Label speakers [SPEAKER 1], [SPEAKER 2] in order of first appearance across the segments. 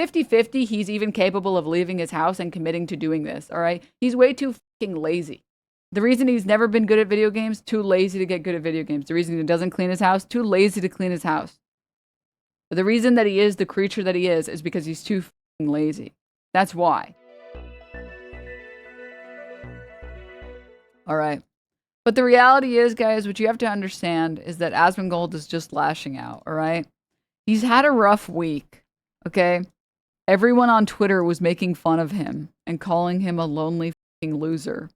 [SPEAKER 1] 50-50, he's even capable of leaving his house and committing to doing this, all right? He's way too fucking lazy. The reason he's never been good at video games, too lazy to get good at video games. The reason he doesn't clean his house, too lazy to clean his house. But the reason that he is the creature that he is because he's too fucking lazy. That's why. All right. But the reality is, guys, what you have to understand is that Asmongold is just lashing out, all right? He's had a rough week, okay? Everyone on Twitter was making fun of him and calling him a lonely fucking loser.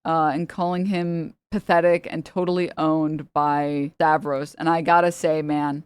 [SPEAKER 1] And calling him pathetic and totally owned by Stavros. And I gotta say, man,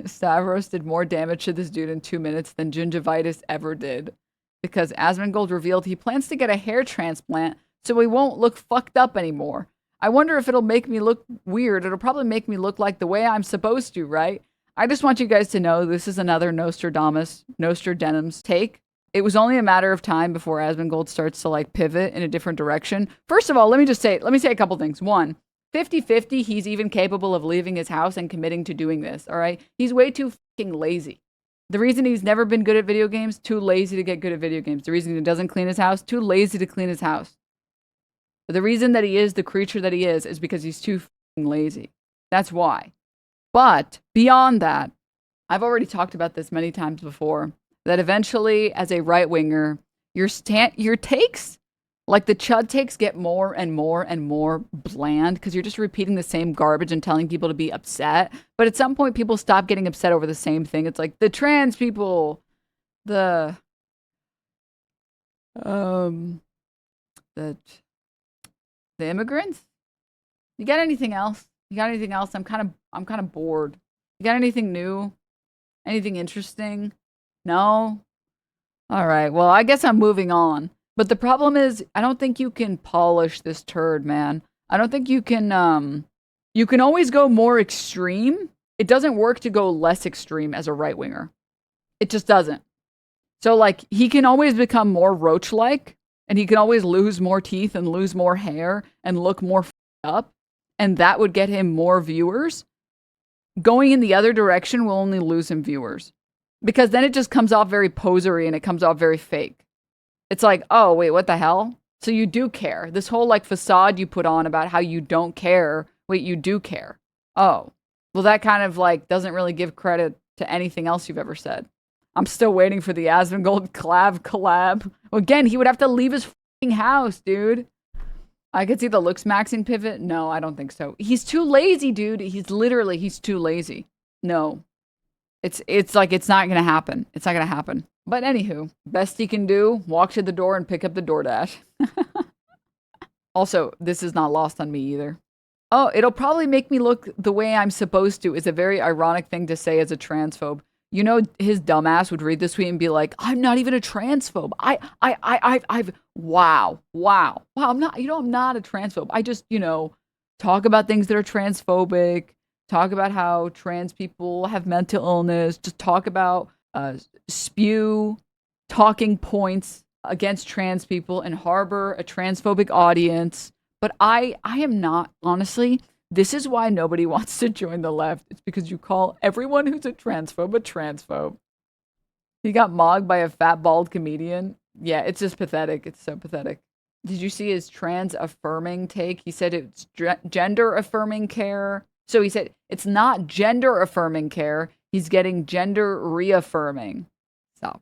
[SPEAKER 1] Stavros did more damage to this dude in 2 minutes than gingivitis ever did. Because Asmongold revealed he plans to get a hair transplant so he won't look fucked up anymore. I wonder if it'll make me look weird. It'll probably make me look like the way I'm supposed to, right? I just want you guys to know this is another Denims take. It was only a matter of time before Asmongold starts to like pivot in a different direction. First of all, let me say a couple things. One, 50-50, he's even capable of leaving his house and committing to doing this, all right? He's way too fucking lazy. The reason he's never been good at video games, too lazy to get good at video games. The reason he doesn't clean his house, too lazy to clean his house. But the reason that he is the creature that he is because he's too fucking lazy. That's why. But beyond that, I've already talked about this many times before, that eventually, as a right-winger, your takes, like the chud takes, get more and more and more bland because you're just repeating the same garbage and telling people to be upset. But at some point, people stop getting upset over the same thing. It's like the trans people, the immigrants. You got anything else? I'm kind of bored. You got anything new? Anything interesting? No? All right. Well, I guess I'm moving on. But the problem is, I don't think you can polish this turd, man. I don't think you can always go more extreme. It doesn't work to go less extreme as a right winger. It just doesn't. So, like, he can always become more roach-like, and he can always lose more teeth and lose more hair and look more f***ed up, and that would get him more viewers. Going in the other direction will only lose him viewers. Because then it just comes off very posery and it comes off very fake. It's like, oh, wait, what the hell? So you do care. This whole like facade you put on about how you don't care. Wait, you do care. Oh, well, that kind of like doesn't really give credit to anything else you've ever said. I'm still waiting for the Asmongold collab. Well, again, he would have to leave his fucking house, dude. I could see the looks maxing pivot. No, I don't think so. He's too lazy, dude. He's too lazy. No. It's like, it's not going to happen. It's not going to happen. But anywho, best he can do, walk to the door and pick up the DoorDash. Also, this is not lost on me either. Oh, it'll probably make me look the way I'm supposed to is a very ironic thing to say as a transphobe. You know, his dumbass would read this tweet and be like, I'm not even a transphobe. Wow. I'm not a transphobe. I just, talk about things that are transphobic. Talk about how trans people have mental illness. Just talk about spew talking points against trans people and harbor a transphobic audience. But I am not, honestly, this is why nobody wants to join the left. It's because you call everyone who's a transphobe. He got mogged by a fat, bald comedian. Yeah, it's just pathetic. It's so pathetic. Did you see his trans-affirming take? He said it's gender-affirming care. So he said, it's not gender-affirming care. He's getting gender-reaffirming. Stop.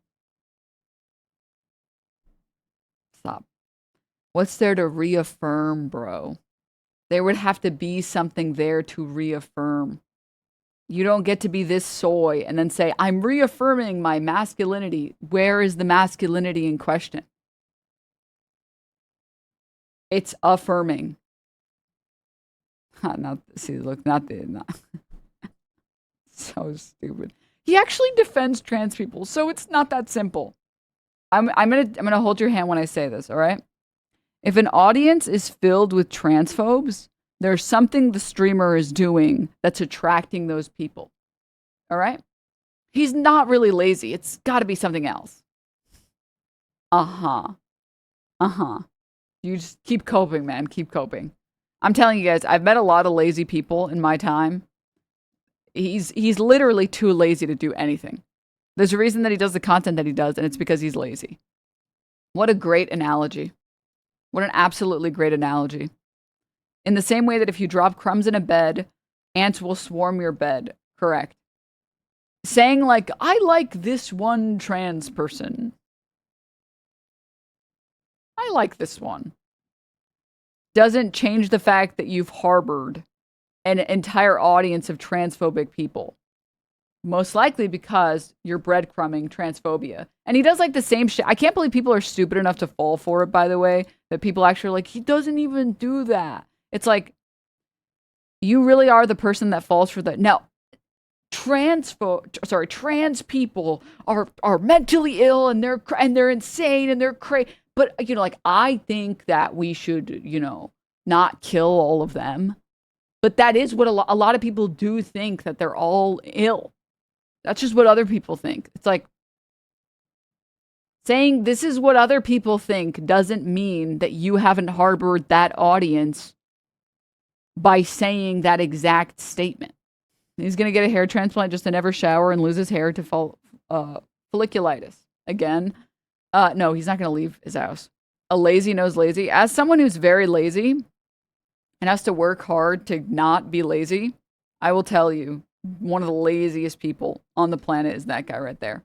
[SPEAKER 1] What's there to reaffirm, bro? There would have to be something there to reaffirm. You don't get to be this soy and then say, I'm reaffirming my masculinity. Where is the masculinity in question? It's affirming. So stupid. He actually defends trans people, so it's not that simple. I'm gonna hold your hand when I say this, all right? If an audience is filled with transphobes, there's something the streamer is doing that's attracting those people. All right? He's not really lazy. It's got to be something else. You just keep coping, man. Keep coping. I'm telling you guys, I've met a lot of lazy people in my time. He's literally too lazy to do anything. There's a reason that he does the content that he does, and it's because he's lazy. What a great analogy. What an absolutely great analogy. In the same way that if you drop crumbs in a bed, ants will swarm your bed. Correct. Saying, like, I like this one trans person. I like this one. Doesn't change the fact that you've harbored an entire audience of transphobic people. Most likely because you're breadcrumbing transphobia. And he does like the same shit. I can't believe people are stupid enough to fall for it, by the way. That people actually are like, he doesn't even do that. It's like, you really are the person that falls for that. Now, trans people are mentally ill and they're insane and they're crazy. But, you know, like, I think that we should, you know, not kill all of them. But that is what a lot of people do think, that they're all ill. That's just what other people think. It's like, saying this is what other people think doesn't mean that you haven't harbored that audience by saying that exact statement. He's going to get a hair transplant just to never shower and lose his hair to folliculitis. Again, no, he's not going to leave his house. A lazy knows lazy. As someone who's very lazy and has to work hard to not be lazy, I will tell you, one of the laziest people on the planet is that guy right there.